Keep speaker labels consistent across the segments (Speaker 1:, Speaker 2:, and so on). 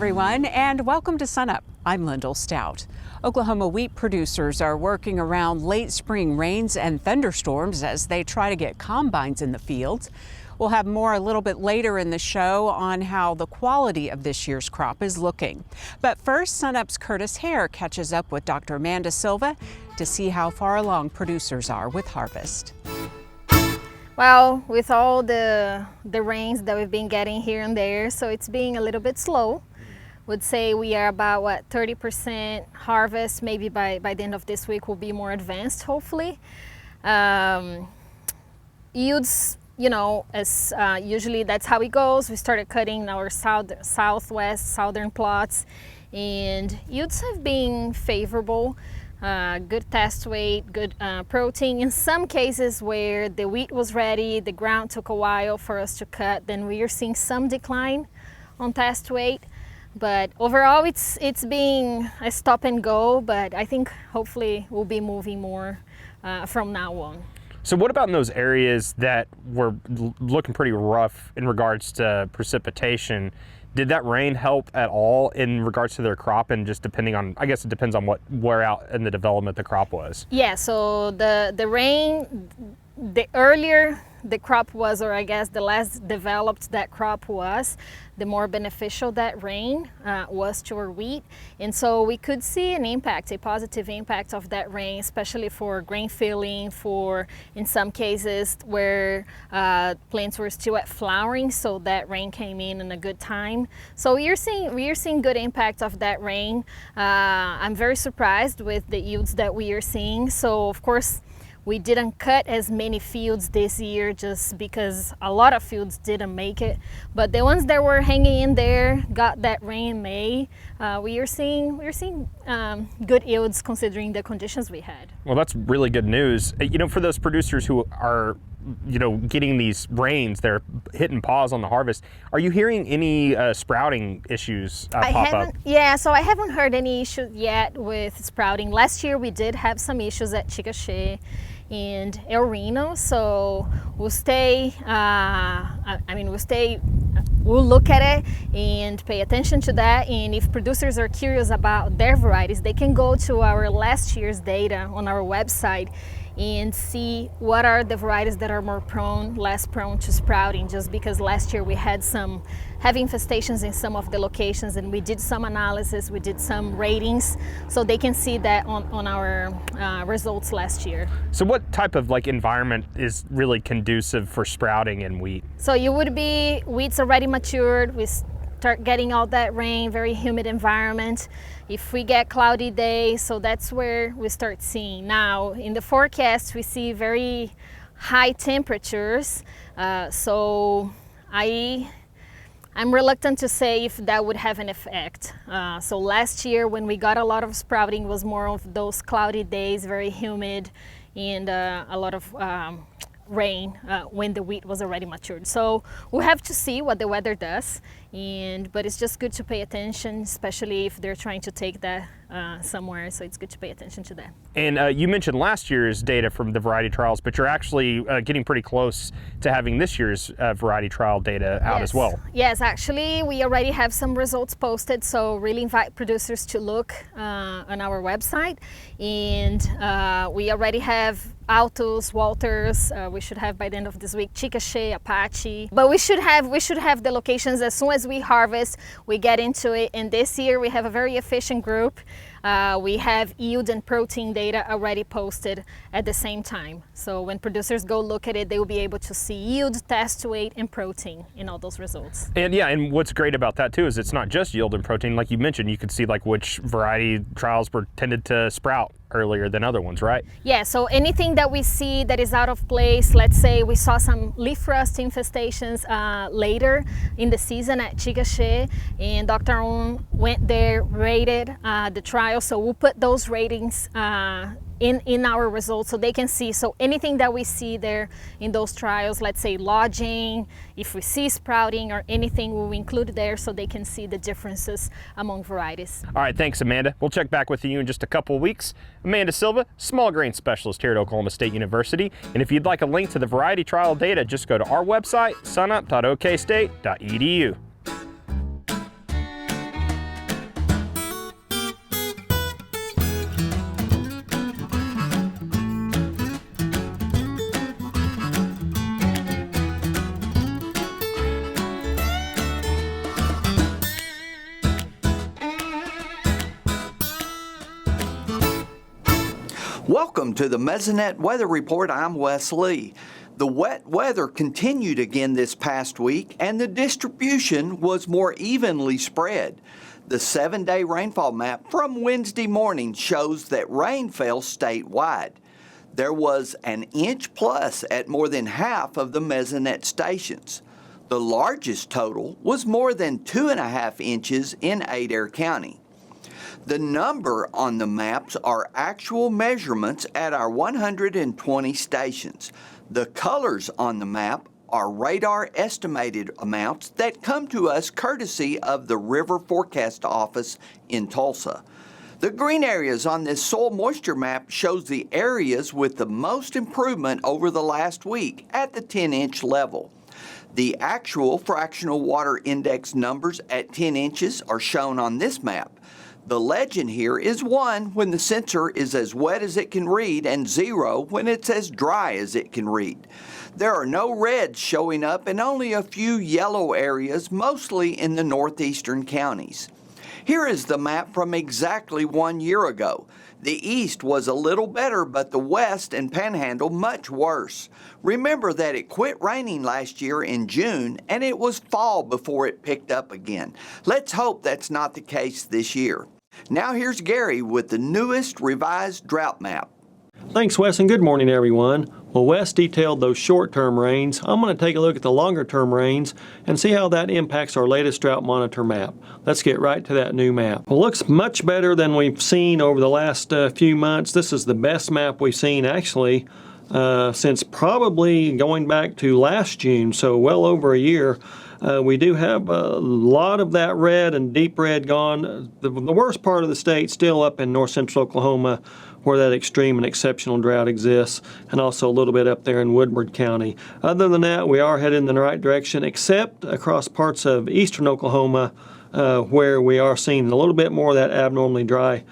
Speaker 1: everyone, and welcome to SUNUP. I'm Lyndall Stout. Oklahoma wheat producers are working around late spring rains and thunderstorms as they try to get combines in the fields. We'll have more a little bit later in the show on how the quality of this year's crop is looking. But first, SUNUP's Curtis Hare catches up with Dr. Oliveira Silva to see how far along producers are with harvest.
Speaker 2: Well, with all the rains that we've been getting here and there, so it's being a little bit slow. Would say we are about 30% harvest. Maybe by the end of this week we'll be more advanced, hopefully. Yields, you know, as usually that's how it goes. We started cutting our southern plots, and yields have been favorable. Good test weight, good protein. In some cases where the wheat was ready, the ground took a while for us to cut, then we are seeing some decline on test weight. But overall, it's being a stop and go, but I think hopefully we'll be moving more from now on.
Speaker 3: So what about in those areas that were looking pretty rough in regards to precipitation? Did that rain help at all in regards to their crop, and just depending on, I guess it depends on where out in the development the crop was?
Speaker 2: Yeah, so the rain, the earlier the crop was, or I guess the less developed that crop was, the more beneficial that rain was to our wheat. And so we could see an impact, a positive impact of that rain, especially for grain filling, for in some cases where plants were still at flowering, so that rain came in a good time. So we are seeing good impact of that rain. I'm very surprised with the yields that we are seeing. So of course, we didn't cut as many fields this year just because a lot of fields didn't make it. But the ones that were hanging in there, got that rain in May, we are seeing good yields considering the conditions we had.
Speaker 3: Well, that's really good news. You know, for those producers who are, you know, getting these rains, they're hitting pause on the harvest. Are you hearing any sprouting issues pop up?
Speaker 2: Yeah, so I haven't heard any issues yet with sprouting. Last year we did have some issues at Chickasha and El Reno, so we'll stay, we'll look at it and pay attention to that. And if producers are curious about their varieties, they can go to our last year's data on our website and see what are the varieties that are less prone to sprouting, just because last year we had some heavy infestations in some of the locations, and we did some analysis, we did some ratings, so they can see that on our results last year.
Speaker 3: So what type of environment is really conducive for sprouting in wheat?
Speaker 2: So wheat's already matured, we start getting all that rain, very humid environment. If we get cloudy days, so that's where we start seeing. Now, in the forecast, we see very high temperatures, so I'm reluctant to say if that would have an effect. So last year, when we got a lot of sprouting, was more of those cloudy days, very humid, and a lot of rain when the wheat was already matured. So we'll have to see what the weather does, but it's just good to pay attention, especially if they're trying to take that somewhere, so it's good to pay attention to that.
Speaker 3: And you mentioned last year's data from the variety trials, but you're actually getting pretty close to having this year's variety trial data out as well.
Speaker 2: Yes, actually we already have some results posted, so really invite producers to look on our website. And we already have Altos, Walters, we should have by the end of this week Chickasha, Apache, but we should have the locations as soon as we harvest, we get into it. And this year we have a very efficient group. We have yield and protein data already posted at the same time. So when producers go look at it, they will be able to see yield, test weight, and protein in all those results.
Speaker 3: And yeah, and what's great about that too is it's not just yield and protein. Like you mentioned, you could see which variety trials were tended to sprout earlier than other ones, right?
Speaker 2: Yeah, so anything that we see that is out of place, let's say we saw some leaf rust infestations later in the season at Chickasha, and Dr. Owen went there, rated the trial, so we'll put those ratings in our results so they can see. So anything that we see there in those trials, let's say lodging, if we see sprouting or anything, we'll include there so they can see the differences among varieties.
Speaker 3: All right, thanks Amanda. We'll check back with you in just a couple of weeks. Amanda Silva, small grain specialist here at Oklahoma State University. And if you'd like a link to the variety trial data, just go to our website, sunup.okstate.edu.
Speaker 4: Welcome to the Mesonet Weather Report. I'm Wes Lee. The wet weather continued again this past week, and the distribution was more evenly spread. The 7-day rainfall map from Wednesday morning shows that rain fell statewide. There was an inch plus at more than half of the Mesonet stations. The largest total was more than 2.5 inches in Adair County. The number on the maps are actual measurements at our 120 stations. The colors on the map are radar estimated amounts that come to us courtesy of the River Forecast Office in Tulsa. The green areas on this soil moisture map shows the areas with the most improvement over the last week at the 10-inch level. The actual fractional water index numbers at 10 inches are shown on this map. The legend here is 1 when the sensor is as wet as it can read and 0 when it's as dry as it can read. There are no reds showing up and only a few yellow areas, mostly in the northeastern counties. Here is the map from exactly 1 year ago. The east was a little better, but the west and panhandle much worse. Remember that it quit raining last year in June and it was fall before it picked up again. Let's hope that's not the case this year. Now here's Gary with the newest revised drought map.
Speaker 5: Thanks, Wes, and good morning, everyone. Well, Wes detailed those short-term rains. I'm going to take a look at the longer-term rains and see how that impacts our latest drought monitor map. Let's get right to that new map. Well, it looks much better than we've seen over the last few months. This is the best map we've seen, actually, since probably going back to last June, so well over a year. We do have a lot of that red and deep red gone. The worst part of the state still up in north central Oklahoma, where that extreme and exceptional drought exists, and also a little bit up there in Woodward County. Other than that, we are headed in the right direction, except across parts of eastern Oklahoma, where we are seeing a little bit more of that abnormally dry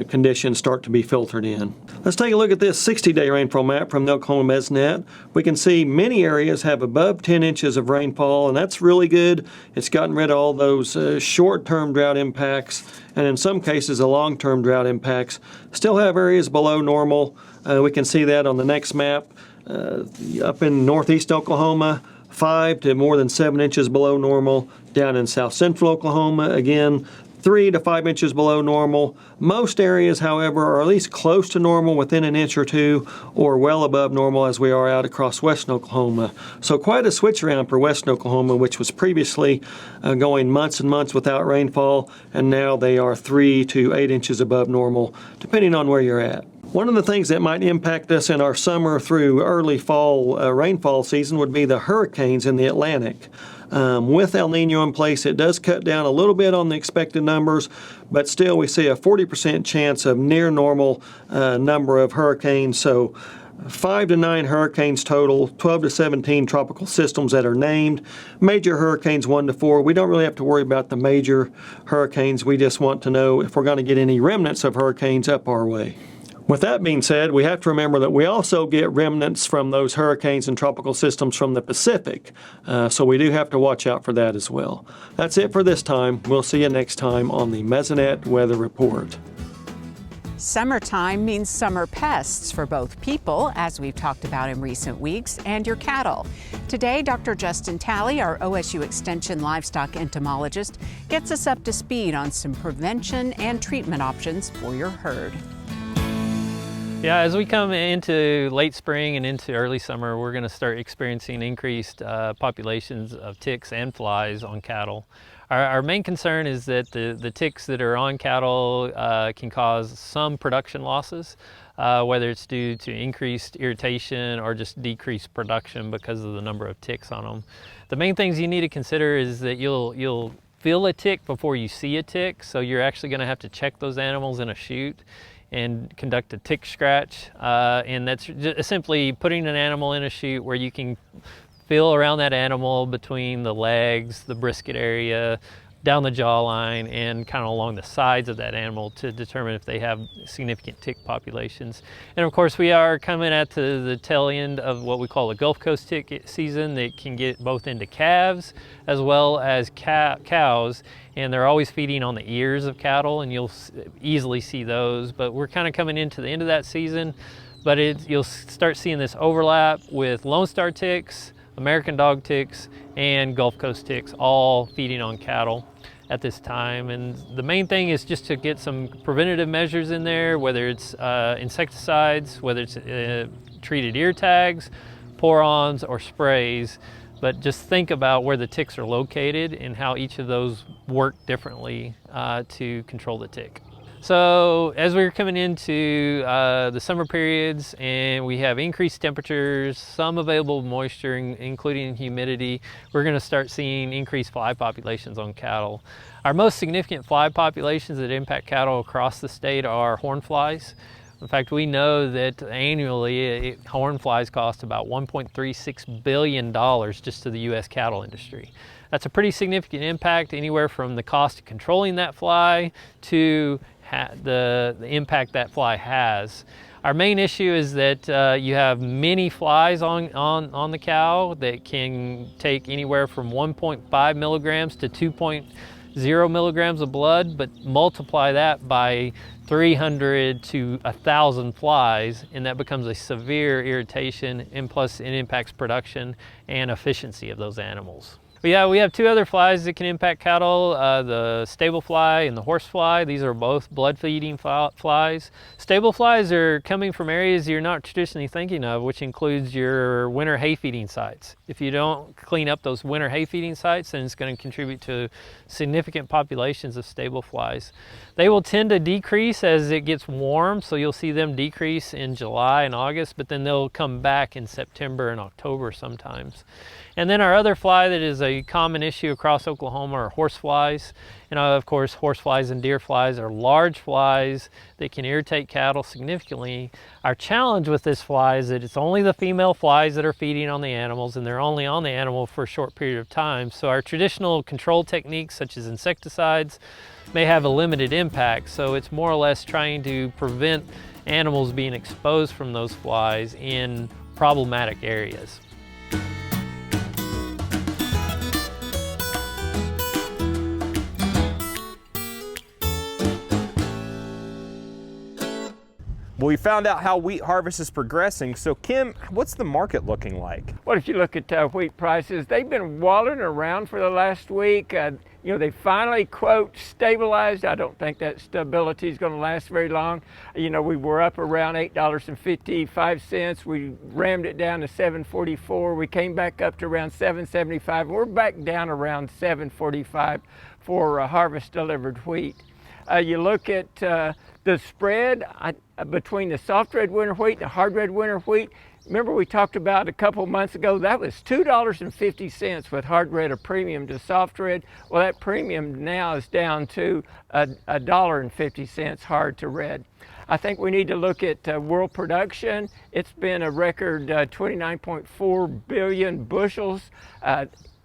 Speaker 5: conditions start to be filtered in. Let's take a look at this 60-day rainfall map from the Oklahoma Mesonet. We can see many areas have above 10 inches of rainfall, and that's really good. It's gotten rid of all those short-term drought impacts, and in some cases, the long-term drought impacts. Still have areas below normal. We can see that on the next map. Up in northeast Oklahoma, 5 to more than 7 inches below normal. Down in south central Oklahoma, again, 3 to 5 inches below normal. Most areas, however, are at least close to normal within an inch or two, or well above normal as we are out across western Oklahoma. So quite a switch around for western Oklahoma, which was previously going months and months without rainfall, and now they are 3 to 8 inches above normal, depending on where you're at. One of the things that might impact us in our summer through early fall rainfall season would be the hurricanes in the Atlantic. With El Nino in place, it does cut down a little bit on the expected numbers, but still we see a 40% chance of near normal number of hurricanes. So 5 to 9 hurricanes total, 12 to 17 tropical systems that are named. Major hurricanes 1 to 4. We don't really have to worry about the major hurricanes. We just want to know if we're going to get any remnants of hurricanes up our way. With that being said, we have to remember that we also get remnants from those hurricanes and tropical systems from the Pacific, so we do have to watch out for that as well. That's it for this time. We'll see you next time on the Mesonet Weather Report.
Speaker 1: Summertime means summer pests for both people, as we've talked about in recent weeks, and your cattle. Today, Dr. Justin Talley, our OSU Extension livestock entomologist, gets us up to speed on some prevention and treatment options for your herd.
Speaker 6: Yeah, as we come into late spring and into early summer, we're going to start experiencing increased populations of ticks and flies on cattle. Our main concern is that the ticks that are on cattle can cause some production losses, whether it's due to increased irritation or just decreased production because of the number of ticks on them. The main things you need to consider is that you'll feel a tick before you see a tick, so you're actually going to have to check those animals in a chute and conduct a tick scratch, and that's just simply putting an animal in a chute where you can feel around that animal between the legs, the brisket area, down the jawline and kind of along the sides of that animal to determine if they have significant tick populations. And of course, we are coming at the tail end of what we call the Gulf Coast tick season that can get both into calves as well as cows, and they're always feeding on the ears of cattle, and you'll easily see those. But we're kind of coming into the end of that season, but you'll start seeing this overlap with Lone Star ticks, American dog ticks, and Gulf Coast ticks, all feeding on cattle at this time. And the main thing is just to get some preventative measures in there, whether it's insecticides, whether it's treated ear tags, pour-ons, or sprays. But just think about where the ticks are located and how each of those work differently to control the tick. So as we're coming into the summer periods and we have increased temperatures, some available moisture, including humidity, we're going to start seeing increased fly populations on cattle. Our most significant fly populations that impact cattle across the state are horn flies. In fact, we know that annually horn flies cost about $1.36 billion just to the U.S. cattle industry. That's a pretty significant impact, anywhere from the cost of controlling that fly to the impact that fly has. Our main issue is that you have many flies on the cow that can take anywhere from 1.5 milligrams to 2.0 milligrams of blood, but multiply that by 300 to 1,000 flies, and that becomes a severe irritation, and plus it impacts production and efficiency of those animals. But yeah, we have two other flies that can impact cattle, the stable fly and the horse fly. These are both blood-feeding flies. Stable flies are coming from areas you're not traditionally thinking of, which includes your winter hay feeding sites. If you don't clean up those winter hay feeding sites, then it's going to contribute to significant populations of stable flies. They will tend to decrease as it gets warm, so you'll see them decrease in July and August, but then they'll come back in September and October sometimes. And then our other fly that is a common issue across Oklahoma are horse flies. And of course, horse flies and deer flies are large flies that can irritate cattle significantly. Our challenge with this fly is that it's only the female flies that are feeding on the animals, and they're only on the animal for a short period of time. So our traditional control techniques, such as insecticides, may have a limited impact. So it's more or less trying to prevent animals being exposed from those flies in problematic areas.
Speaker 3: Well, we found out how wheat harvest is progressing. So Kim, what's the market looking like?
Speaker 7: Well, if you look at wheat prices, they've been wallowing around for the last week. They finally, quote, stabilized. I don't think that stability is going to last very long. We were up around $8.55. We rammed it down to $7.44. We came back up to around $7.75. We're back down around $7.45 for harvest delivered wheat. You look at the spread between the soft red winter wheat and the hard red winter wheat. Remember we talked about a couple months ago, that was $2.50 with hard red, a premium to soft red. Well, that premium now is down to $1.50 hard to red. I think we need to look at world production. It's been a record 29.4 billion bushels.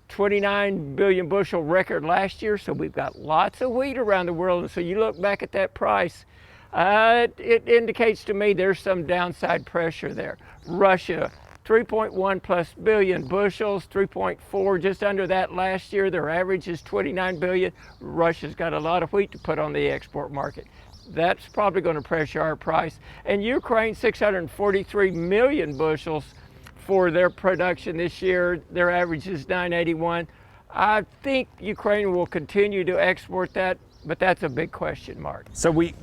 Speaker 7: 29 billion bushel record last year, so we've got lots of wheat around the world. And so you look back at that price, it indicates to me there's some downside pressure there. Russia, 3.1 plus billion bushels, 3.4, just under that last year. Their average is 29 billion. Russia's got a lot of wheat to put on the export market. That's probably going to pressure our price. And Ukraine, 643 million bushels for their production this year. Their average is 981. I think Ukraine will continue to export that, but that's a big question mark.
Speaker 3: So we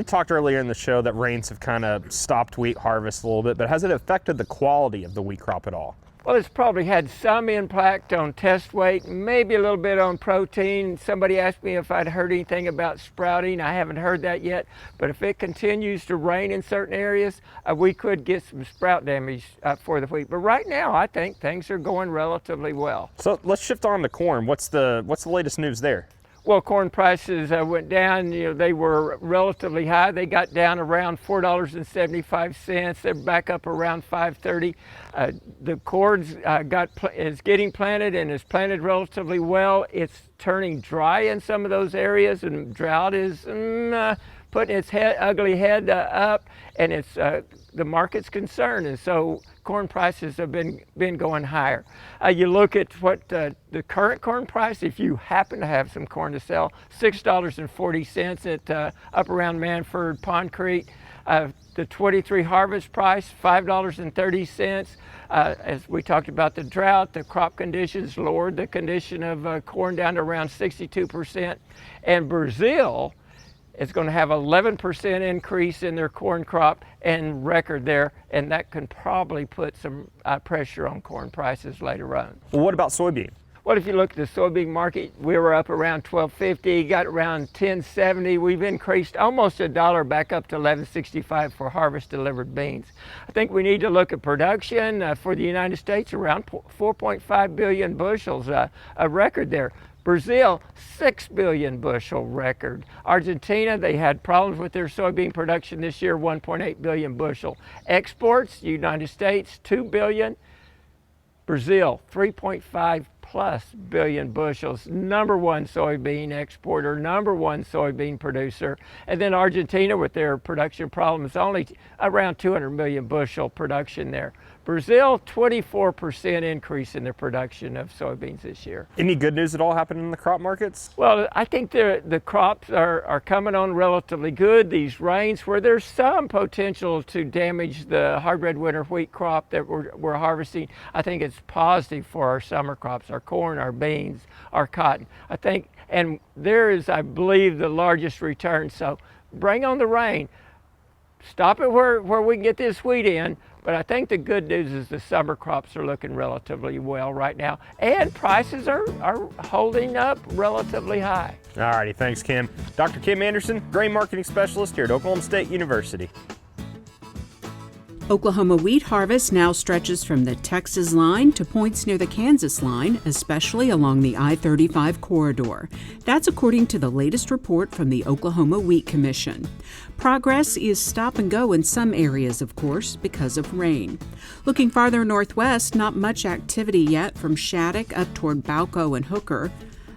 Speaker 3: talked earlier in the show that rains have kind of stopped wheat harvest a little bit, but has it affected the quality of the wheat crop at all?
Speaker 7: Well, it's probably had some impact on test weight, maybe a little bit on protein. Somebody asked me if I'd heard anything about sprouting. I haven't heard that yet, but if it continues to rain in certain areas, we could get some sprout damage for the wheat. But right now, I think things are going relatively well.
Speaker 3: So let's shift on to corn. What's the latest news there?
Speaker 7: Well, corn prices went down. They were relatively high. They got down around $4.75. They're back up around $5.30. The corn is getting planted and is planted relatively well. It's turning dry in some of those areas, and drought is putting its ugly head up, and it's the market's concerned, and so corn prices have been going higher. You look at what the current corn price, if you happen to have some corn to sell, $6.40 at up around Manford, Pond Creek. The 23 harvest price, $5.30. As we talked about the drought, the crop conditions lowered the condition of corn down to around 62%. And Brazil is going to have 11% increase in their corn crop and record there, and that can probably put some pressure on corn prices later on.
Speaker 3: Well, what about soybean?
Speaker 7: Well, if you look at the soybean market, we were up around $12.50, got around $10.70. We've increased almost $1 back up to $11.65 for harvest delivered beans. I think we need to look at production for the United States, around 4.5 billion bushels, a record there. Brazil, 6 billion bushel record. Argentina, they had problems with their soybean production this year, 1.8 billion bushel. Exports, United States, 2 billion. Brazil, 3.5 plus billion bushels, number one soybean exporter, number one soybean producer. And then Argentina, with their production problems, only around 200 million bushel production there. Brazil, 24% increase in their production of soybeans this year.
Speaker 3: Any good news at all happening in the crop markets?
Speaker 7: Well, I think the crops are coming on relatively good. These rains, where there's some potential to damage the hard red winter wheat crop that we're harvesting, I think it's positive for our summer crops, our corn, our beans, our cotton. I think, and there is, I believe, the largest return. So bring on the rain. Stop it where we can get this wheat in. But I think the good news is the summer crops are looking relatively well right now, and prices are holding up relatively high.
Speaker 3: All righty, thanks, Kim. Dr. Kim Anderson, grain marketing specialist here at Oklahoma State University.
Speaker 1: Oklahoma wheat harvest now stretches from the Texas line to points near the Kansas line, especially along the I-35 corridor. That's according to the latest report from the Oklahoma Wheat Commission. Progress is stop and go in some areas, of course, because of rain. Looking farther northwest, not much activity yet from Shattuck up toward Bauco and Hooker.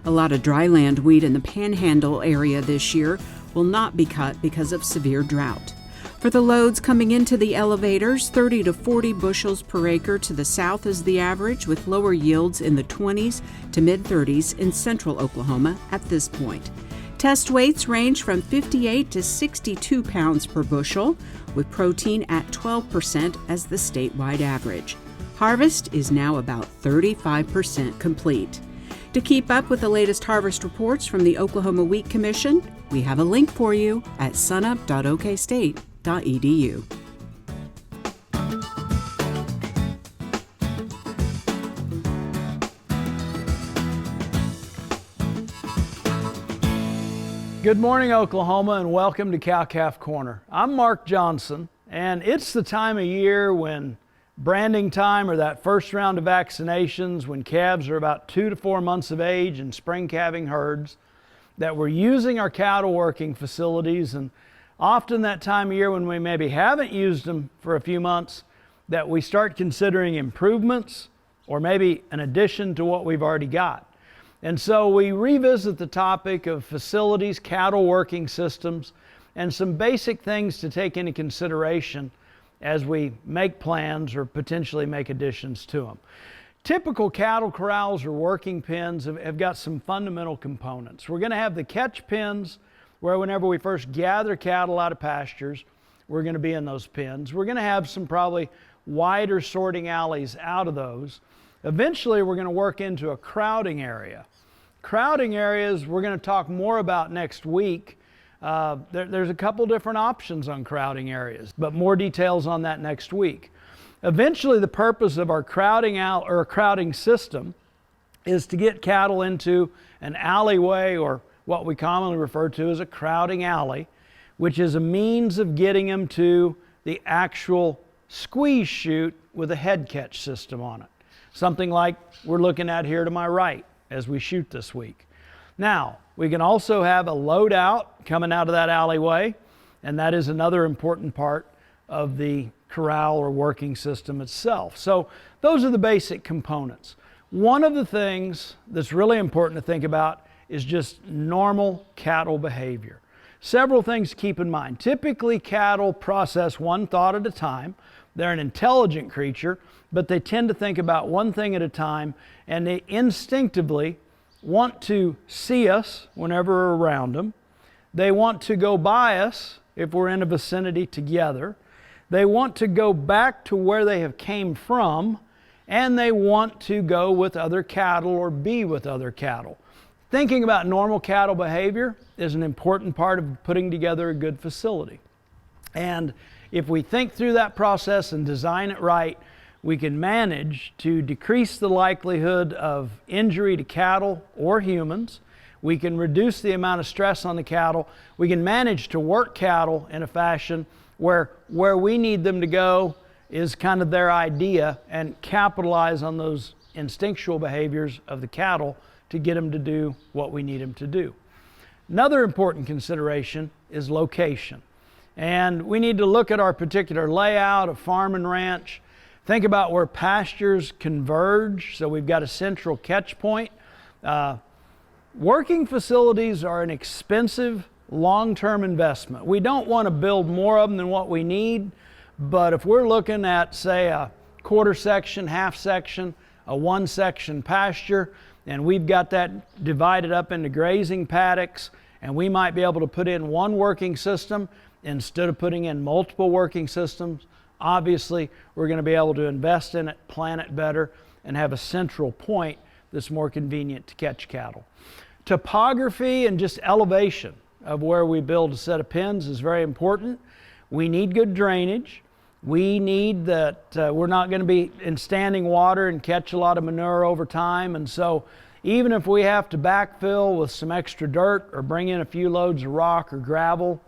Speaker 1: A lot of dryland wheat in the Panhandle area this year will not be cut because of severe drought. For the loads coming into the elevators, 30 to 40 bushels per acre to the south is the average, with lower yields in the 20s to mid-30s in central Oklahoma at this point. Test weights range from 58 to 62 pounds per bushel, with protein at 12% as the statewide average. Harvest is now about 35% complete. To keep up with the latest harvest reports from the Oklahoma Wheat Commission, we have a link for you at sunup.okstate.edu.
Speaker 8: Good morning, Oklahoma, and welcome to Cow-Calf Corner. I'm Mark Johnson, and it's the time of year when branding time, or that first round of vaccinations, when calves are about 2 to 4 months of age in spring calving herds, that we're using our cattle working facilities, and often that time of year when we maybe haven't used them for a few months, that we start considering improvements or maybe an addition to what we've already got. And so we revisit the topic of facilities, cattle working systems, and some basic things to take into consideration as we make plans or potentially make additions to them. Typical cattle corrals or working pens have got some fundamental components. We're going to have the catch pens, where whenever we first gather cattle out of pastures, we're going to be in those pens. We're going to have some probably wider sorting alleys out of those. Eventually, we're going to work into a crowding area. Crowding areas we're going to talk more about next week. There's a couple different options on crowding areas, but more details on that next week. Eventually, the purpose of our crowding system is to get cattle into an alleyway, or what we commonly refer to as a crowding alley, which is a means of getting them to the actual squeeze chute with a head catch system on it. Something like we're looking at here to my right as we shoot this week. Now, we can also have a loadout coming out of that alleyway, and that is another important part of the corral or working system itself. So those are the basic components. One of the things that's really important to think about is just normal cattle behavior. Several things to keep in mind. Typically, cattle process one thought at a time. They're an intelligent creature, but they tend to think about one thing at a time, and they instinctively want to see us whenever we're around them. They want to go by us if we're in a vicinity together. They want to go back to where they have came from, and they want to go with other cattle or be with other cattle. Thinking about normal cattle behavior is an important part of putting together a good facility. And if we think through that process and design it right, we can manage to decrease the likelihood of injury to cattle or humans. We can reduce the amount of stress on the cattle. We can manage to work cattle in a fashion where we need them to go is kind of their idea, and capitalize on those instinctual behaviors of the cattle to get them to do what we need them to do. Another important consideration is location. And we need to look at our particular layout of farm and ranch. Think about where pastures converge, so we've got a central catch point. Working facilities are an expensive, long-term investment. We don't want to build more of them than what we need, but if we're looking at, say, a quarter section, half section, a one section pasture, and we've got that divided up into grazing paddocks, and we might be able to put in one working system instead of putting in multiple working systems, obviously we're going to be able to invest in it, plan it better, and have a central point that's more convenient to catch cattle. Topography and just elevation of where we build a set of pens is very important. We need good drainage. We need that we're not going to be in standing water and catch a lot of manure over time, and so even if we have to backfill with some extra dirt or bring in a few loads of rock or gravel,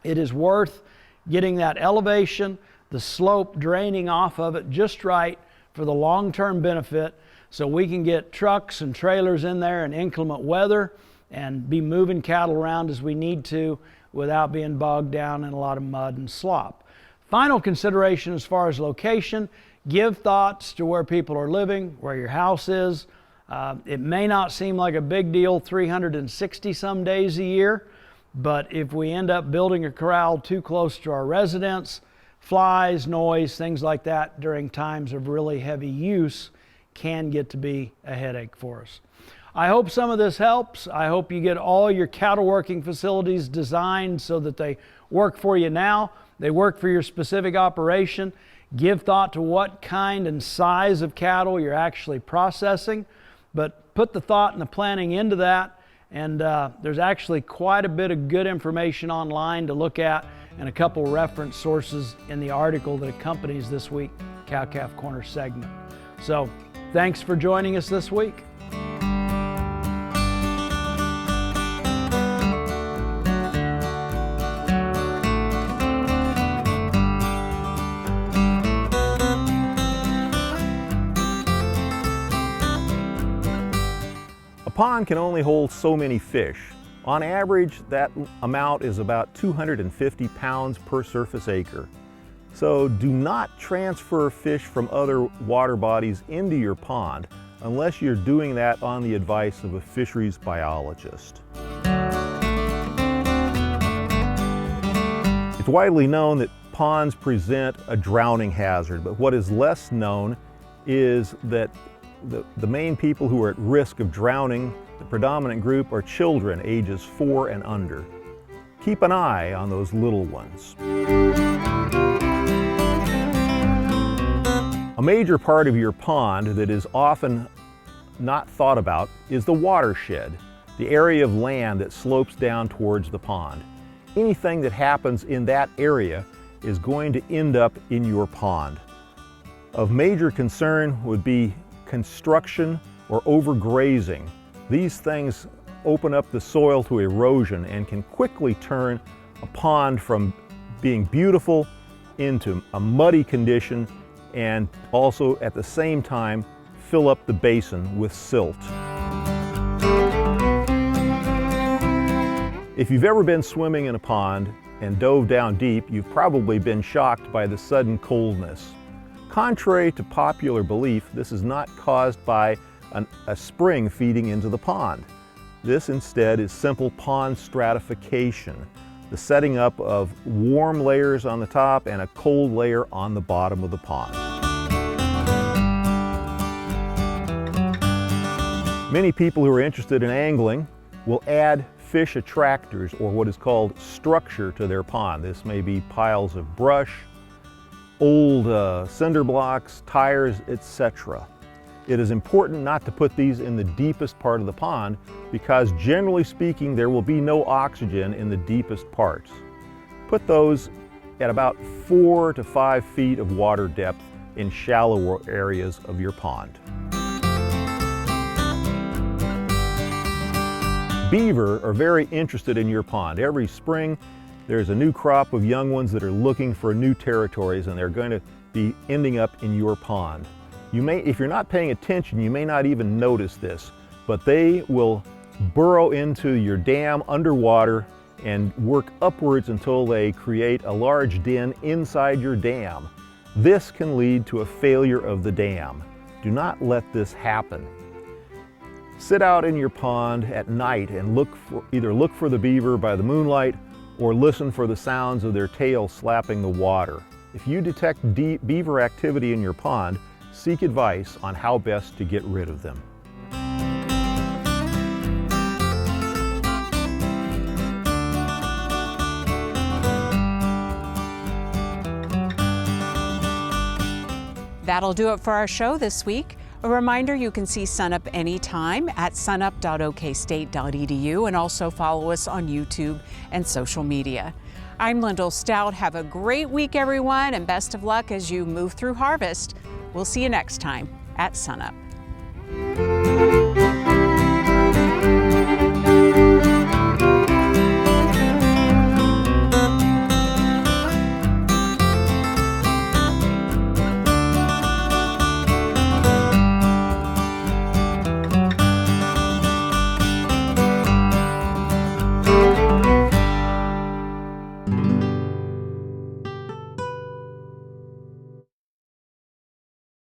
Speaker 8: it is worth getting that elevation, the slope draining off of it just right for the long-term benefit, so we can get trucks and trailers in there in inclement weather and be moving cattle around as we need to without being bogged down in a lot of mud and slop. Final consideration as far as location, give thoughts to where people are living, where your house is. It may not seem like a big deal 360 some days a year, but if we end up building a corral too close to our residence, flies, noise, things like that during times of really heavy use can get to be a headache for us. I hope some of this helps. I hope you get all your cattle working facilities designed so that they work for you now. They work for your specific operation. Give thought to what kind and size of cattle you're actually processing, but put the thought and the planning into that. And there's actually quite a bit of good information online to look at, and a couple reference sources in the article that accompanies this week's Cow-Calf Corner segment. So thanks for joining us this week.
Speaker 9: A pond can only hold so many fish. On average, that amount is about 250 pounds per surface acre. So do not transfer fish from other water bodies into your pond unless you're doing that on the advice of a fisheries biologist. It's widely known that ponds present a drowning hazard, but what is less known is that the main people who are at risk of drowning, the predominant group, are children ages 4 and under. Keep an eye on those little ones. A major part of your pond that is often not thought about is the watershed, the area of land that slopes down towards the pond. Anything that happens in that area is going to end up in your pond. Of major concern would be construction or overgrazing. These things open up the soil to erosion and can quickly turn a pond from being beautiful into a muddy condition, and also at the same time fill up the basin with silt. If you've ever been swimming in a pond and dove down deep, you've probably been shocked by the sudden coldness. Contrary to popular belief, this is not caused by a spring feeding into the pond. This instead is simple pond stratification, the setting up of warm layers on the top and a cold layer on the bottom of the pond. Many people who are interested in angling will add fish attractors, or what is called structure, to their pond. This may be piles of brush, old cinder blocks, tires, etc. It is important not to put these in the deepest part of the pond because generally speaking there will be no oxygen in the deepest parts. Put those at about 4 to 5 feet of water depth in shallower areas of your pond. Beaver are very interested in your pond. Every spring there's a new crop of young ones that are looking for new territories, and they're going to be ending up in your pond. If you're not paying attention, you may not even notice this, but they will burrow into your dam underwater and work upwards until they create a large den inside your dam. This can lead to a failure of the dam. Do not let this happen. Sit out in your pond at night and either look for the beaver by the moonlight or listen for the sounds of their tail slapping the water. If you detect beaver activity in your pond, seek advice on how best to get rid of them.
Speaker 1: That'll do it for our show this week. A reminder, you can see SUNUP anytime at sunup.okstate.edu and also follow us on YouTube and social media. I'm Lyndall Stout. Have a great week, everyone, and best of luck as you move through harvest. We'll see you next time at SUNUP.